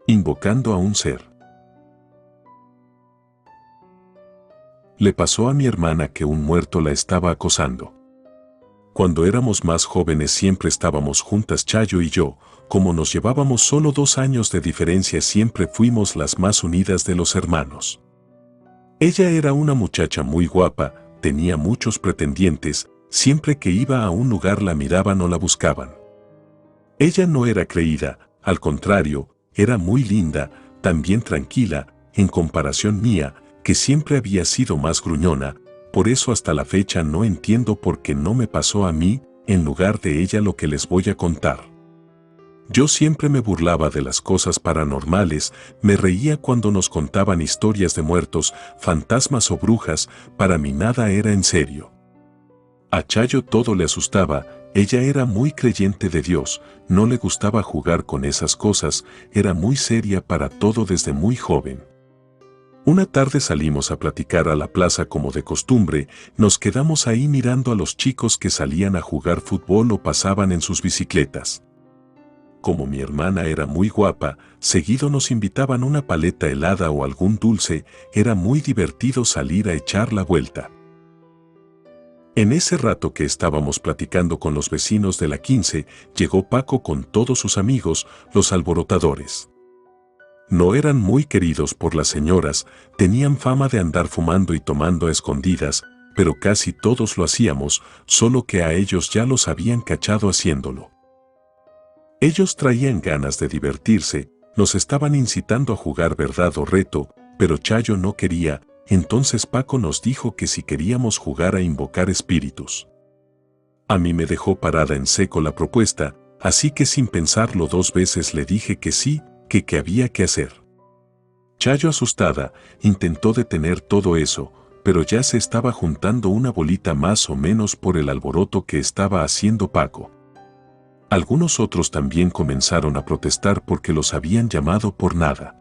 Invocando a un ser. Le pasó a mi hermana que un muerto la estaba acosando. Cuando éramos más jóvenes siempre estábamos juntas Chayo y yo, como nos llevábamos solo 2 años de diferencia siempre fuimos las más unidas de los hermanos. Ella era una muchacha muy guapa, tenía muchos pretendientes, siempre que iba a un lugar la miraban o la buscaban. Ella no era creída, al contrario, era muy linda, también tranquila, en comparación mía, que siempre había sido más gruñona, por eso hasta la fecha no entiendo por qué no me pasó a mí, en lugar de ella lo que les voy a contar. Yo siempre me burlaba de las cosas paranormales, me reía cuando nos contaban historias de muertos, fantasmas o brujas, para mí nada era en serio. A Chayo todo le asustaba, ella era muy creyente de Dios, no le gustaba jugar con esas cosas, era muy seria para todo desde muy joven. Una tarde salimos a platicar a la plaza como de costumbre, nos quedamos ahí mirando a los chicos que salían a jugar fútbol o pasaban en sus bicicletas. Como mi hermana era muy guapa, seguido nos invitaban una paleta helada o algún dulce, era muy divertido salir a echar la vuelta. En ese rato que estábamos platicando con los vecinos de la 15, llegó Paco con todos sus amigos, los alborotadores. No eran muy queridos por las señoras, tenían fama de andar fumando y tomando a escondidas, pero casi todos lo hacíamos, solo que a ellos ya los habían cachado haciéndolo. Ellos traían ganas de divertirse, nos estaban incitando a jugar verdad o reto, pero Chayo no quería, entonces Paco nos dijo que si queríamos jugar a invocar espíritus. A mí me dejó parada en seco la propuesta, así que sin pensarlo 2 veces le dije que sí, que había que hacer. Chayo asustada, intentó detener todo eso, pero ya se estaba juntando una bolita más o menos por el alboroto que estaba haciendo Paco. Algunos otros también comenzaron a protestar porque los habían llamado por nada.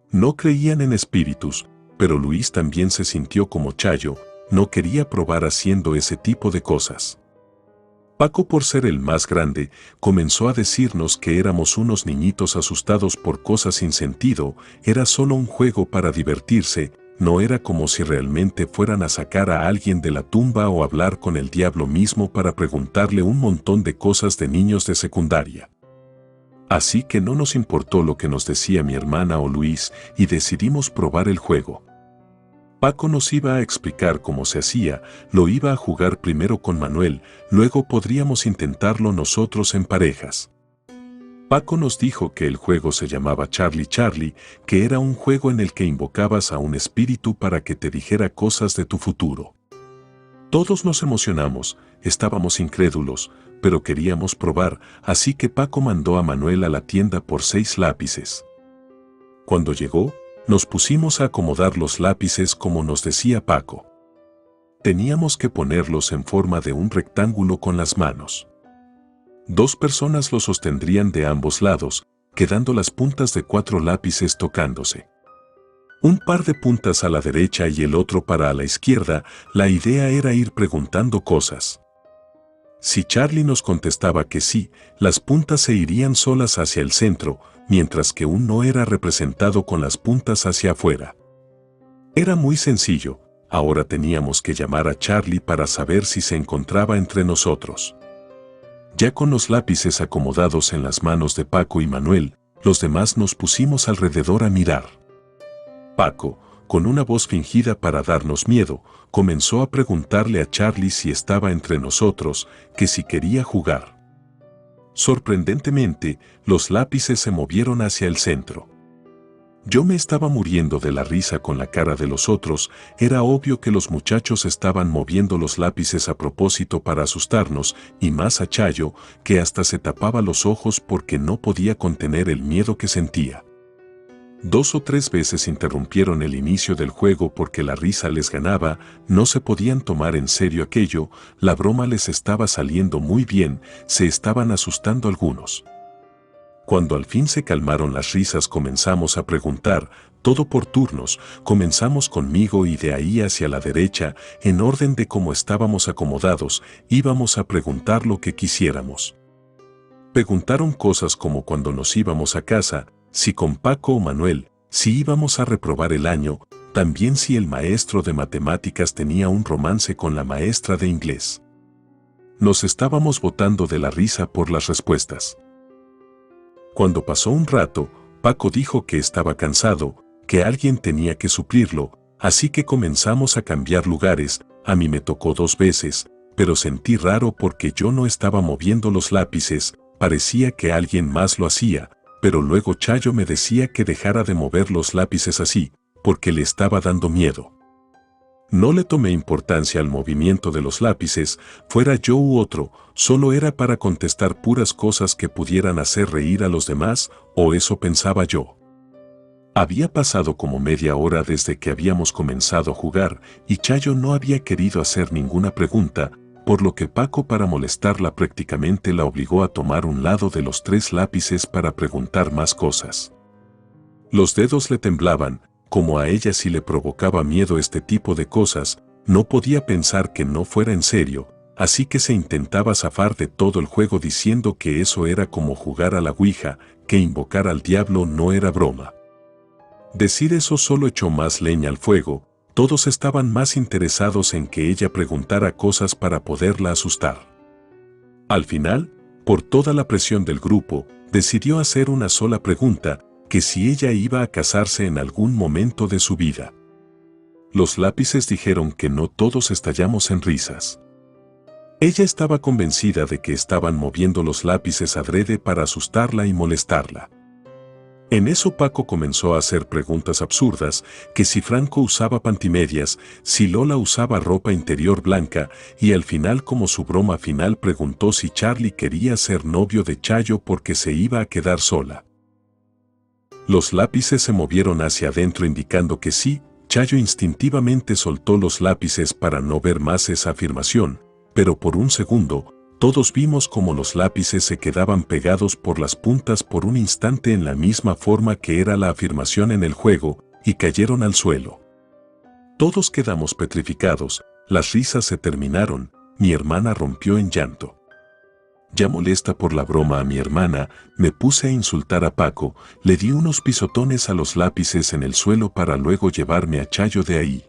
No creían en espíritus, pero Luis también se sintió como Chayo, no quería probar haciendo ese tipo de cosas. Paco, por ser el más grande, comenzó a decirnos que éramos unos niñitos asustados por cosas sin sentido, era solo un juego para divertirse, no era como si realmente fueran a sacar a alguien de la tumba o hablar con el diablo mismo para preguntarle un montón de cosas de niños de secundaria. Así que no nos importó lo que nos decía mi hermana o Luis y decidimos probar el juego. Paco nos iba a explicar cómo se hacía, lo iba a jugar primero con Manuel, luego podríamos intentarlo nosotros en parejas. Paco nos dijo que el juego se llamaba Charlie Charlie, que era un juego en el que invocabas a un espíritu para que te dijera cosas de tu futuro. Todos nos emocionamos, estábamos incrédulos, pero queríamos probar, así que Paco mandó a Manuel a la tienda por 6 lápices. Cuando llegó, nos pusimos a acomodar los lápices como nos decía Paco. Teníamos que ponerlos en forma de un rectángulo con las manos. 2 personas los sostendrían de ambos lados, quedando las puntas de 4 lápices tocándose. Un par de puntas a la derecha y el otro para a la izquierda, la idea era ir preguntando cosas. Si Charlie nos contestaba que sí, las puntas se irían solas hacia el centro, mientras que un no era representado con las puntas hacia afuera. Era muy sencillo, ahora teníamos que llamar a Charlie para saber si se encontraba entre nosotros. Ya con los lápices acomodados en las manos de Paco y Manuel, los demás nos pusimos alrededor a mirar. Paco, con una voz fingida para darnos miedo, comenzó a preguntarle a Charlie si estaba entre nosotros, que si quería jugar. Sorprendentemente, los lápices se movieron hacia el centro. Yo me estaba muriendo de la risa con la cara de los otros, era obvio que los muchachos estaban moviendo los lápices a propósito para asustarnos, y más a Chayo, que hasta se tapaba los ojos porque no podía contener el miedo que sentía. 2 o 3 veces interrumpieron el inicio del juego porque la risa les ganaba, no se podían tomar en serio aquello, la broma les estaba saliendo muy bien, se estaban asustando algunos. Cuando al fin se calmaron las risas comenzamos a preguntar, todo por turnos, comenzamos conmigo y de ahí hacia la derecha, en orden de cómo estábamos acomodados, íbamos a preguntar lo que quisiéramos. Preguntaron cosas como cuando nos íbamos a casa, si con Paco o Manuel, si íbamos a reprobar el año, también si el maestro de matemáticas tenía un romance con la maestra de inglés. Nos estábamos botando de la risa por las respuestas. Cuando pasó un rato, Paco dijo que estaba cansado, que alguien tenía que suplirlo, así que comenzamos a cambiar lugares. A mí me tocó 2 veces, pero sentí raro porque yo no estaba moviendo los lápices, parecía que alguien más lo hacía, pero luego Chayo me decía que dejara de mover los lápices así, porque le estaba dando miedo. No le tomé importancia al movimiento de los lápices, fuera yo u otro, solo era para contestar puras cosas que pudieran hacer reír a los demás, o eso pensaba yo. Había pasado como media hora desde que habíamos comenzado a jugar y Chayo no había querido hacer ninguna pregunta, por lo que Paco, para molestarla, prácticamente la obligó a tomar un lado de los 3 lápices para preguntar más cosas. Los dedos le temblaban, como a ella sí le provocaba miedo este tipo de cosas, no podía pensar que no fuera en serio, así que se intentaba zafar de todo el juego diciendo que eso era como jugar a la ouija, que invocar al diablo no era broma. Decir eso solo echó más leña al fuego, todos estaban más interesados en que ella preguntara cosas para poderla asustar. Al final, por toda la presión del grupo, decidió hacer una sola pregunta, que si ella iba a casarse en algún momento de su vida. Los lápices dijeron que no, todos estallamos en risas. Ella estaba convencida de que estaban moviendo los lápices adrede para asustarla y molestarla. En eso Paco comenzó a hacer preguntas absurdas, que si Franco usaba pantimedias, si Lola usaba ropa interior blanca, y al final, como su broma final, preguntó si Charlie quería ser novio de Chayo porque se iba a quedar sola. Los lápices se movieron hacia adentro indicando que sí. Chayo instintivamente soltó los lápices para no ver más esa afirmación, pero por un segundo, todos vimos como los lápices se quedaban pegados por las puntas por un instante en la misma forma que era la afirmación en el juego, y cayeron al suelo. Todos quedamos petrificados, las risas se terminaron, mi hermana rompió en llanto. Ya molesta por la broma a mi hermana, me puse a insultar a Paco, le di unos pisotones a los lápices en el suelo para luego llevarme a Chayo de ahí.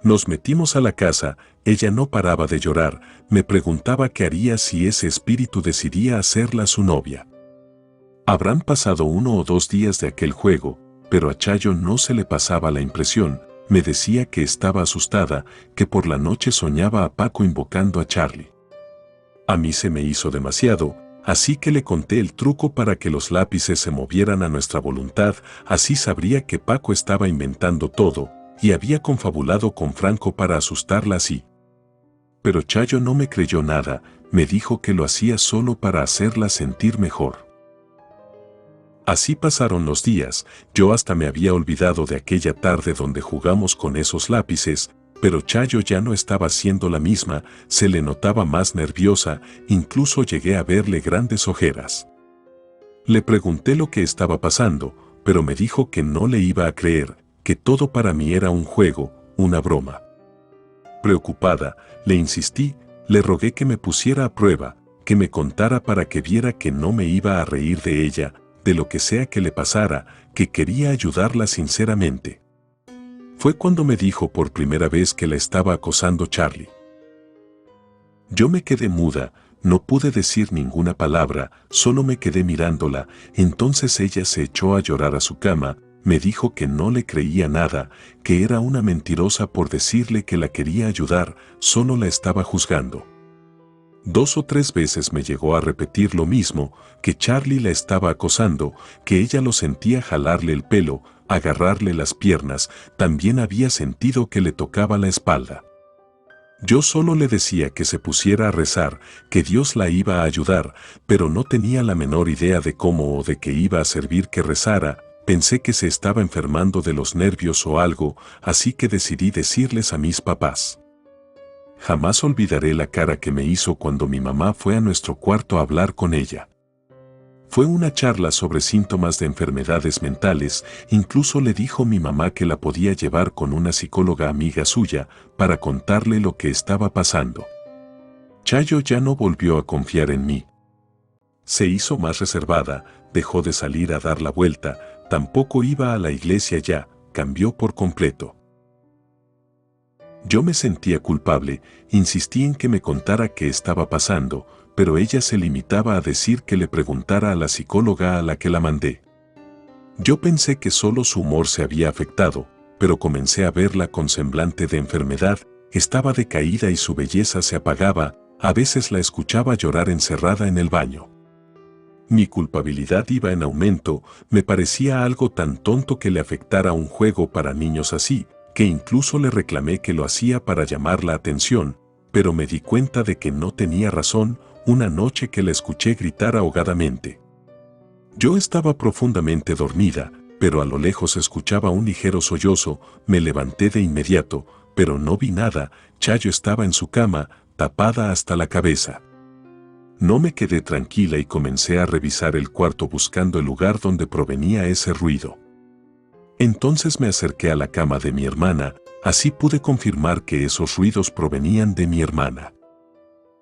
Nos metimos a la casa, ella no paraba de llorar, me preguntaba qué haría si ese espíritu decidía hacerla su novia. Habrán pasado 1 o 2 días de aquel juego, pero a Chayo no se le pasaba la impresión, me decía que estaba asustada, que por la noche soñaba a Paco invocando a Charlie. A mí se me hizo demasiado, así que le conté el truco para que los lápices se movieran a nuestra voluntad, así sabría que Paco estaba inventando todo, y había confabulado con Franco para asustarla así. Pero Chayo no me creyó nada, me dijo que lo hacía solo para hacerla sentir mejor. Así pasaron los días, yo hasta me había olvidado de aquella tarde donde jugamos con esos lápices, pero Chayo ya no estaba siendo la misma, se le notaba más nerviosa, incluso llegué a verle grandes ojeras. Le pregunté lo que estaba pasando, pero me dijo que no le iba a creer, que todo para mí era un juego, una broma. Preocupada, le insistí, le rogué que me pusiera a prueba, que me contara para que viera que no me iba a reír de ella, de lo que sea que le pasara, que quería ayudarla sinceramente. Fue cuando me dijo por primera vez que la estaba acosando Charlie. Yo me quedé muda, no pude decir ninguna palabra, solo me quedé mirándola, entonces ella se echó a llorar a su cama, me dijo que no le creía nada, que era una mentirosa por decirle que la quería ayudar, solo la estaba juzgando. 2 o 3 veces me llegó a repetir lo mismo, que Charlie la estaba acosando, que ella lo sentía jalarle el pelo, agarrarle las piernas, también había sentido que le tocaba la espalda. Yo solo le decía que se pusiera a rezar, que Dios la iba a ayudar, pero no tenía la menor idea de cómo o de qué iba a servir que rezara, pensé que se estaba enfermando de los nervios o algo, así que decidí decirles a mis papás. Jamás olvidaré la cara que me hizo cuando mi mamá fue a nuestro cuarto a hablar con ella. Fue una charla sobre síntomas de enfermedades mentales, incluso le dijo mi mamá que la podía llevar con una psicóloga amiga suya para contarle lo que estaba pasando. Chayo ya no volvió a confiar en mí. Se hizo más reservada, dejó de salir a dar la vuelta, tampoco iba a la iglesia ya, cambió por completo. Yo me sentía culpable, insistí en que me contara qué estaba pasando, pero ella se limitaba a decir que le preguntara a la psicóloga a la que la mandé. Yo pensé que solo su humor se había afectado, pero comencé a verla con semblante de enfermedad, estaba decaída y su belleza se apagaba, a veces la escuchaba llorar encerrada en el baño. Mi culpabilidad iba en aumento, me parecía algo tan tonto que le afectara un juego para niños así, que incluso le reclamé que lo hacía para llamar la atención, pero me di cuenta de que no tenía razón una noche que la escuché gritar ahogadamente. Yo estaba profundamente dormida, pero a lo lejos escuchaba un ligero sollozo, me levanté de inmediato, pero no vi nada, Chayo estaba en su cama, tapada hasta la cabeza. No me quedé tranquila y comencé a revisar el cuarto buscando el lugar donde provenía ese ruido. Entonces me acerqué a la cama de mi hermana, así pude confirmar que esos ruidos provenían de mi hermana.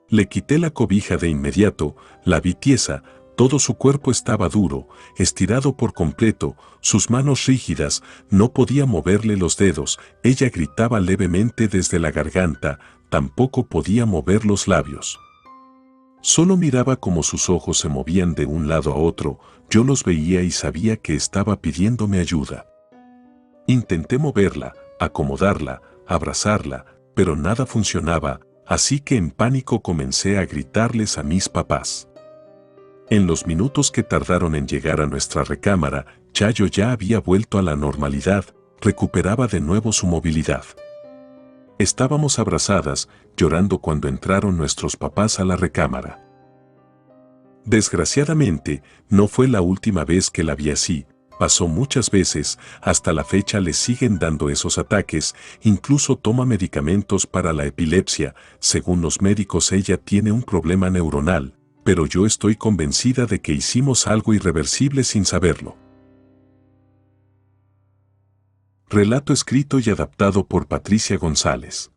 Le quité la cobija de inmediato, la vi tiesa, todo su cuerpo estaba duro, estirado por completo, sus manos rígidas, no podía moverle los dedos, ella gritaba levemente desde la garganta, tampoco podía mover los labios. Solo miraba cómo sus ojos se movían de un lado a otro, yo los veía y sabía que estaba pidiéndome ayuda. Intenté moverla, acomodarla, abrazarla, pero nada funcionaba, así que en pánico comencé a gritarles a mis papás. En los minutos que tardaron en llegar a nuestra recámara, Chayo ya había vuelto a la normalidad, recuperaba de nuevo su movilidad. Estábamos abrazadas, llorando cuando entraron nuestros papás a la recámara. Desgraciadamente, no fue la última vez que la vi así, pasó muchas veces, hasta la fecha le siguen dando esos ataques, incluso toma medicamentos para la epilepsia, según los médicos ella tiene un problema neuronal, pero yo estoy convencida de que hicimos algo irreversible sin saberlo. Relato escrito y adaptado por Patricia González.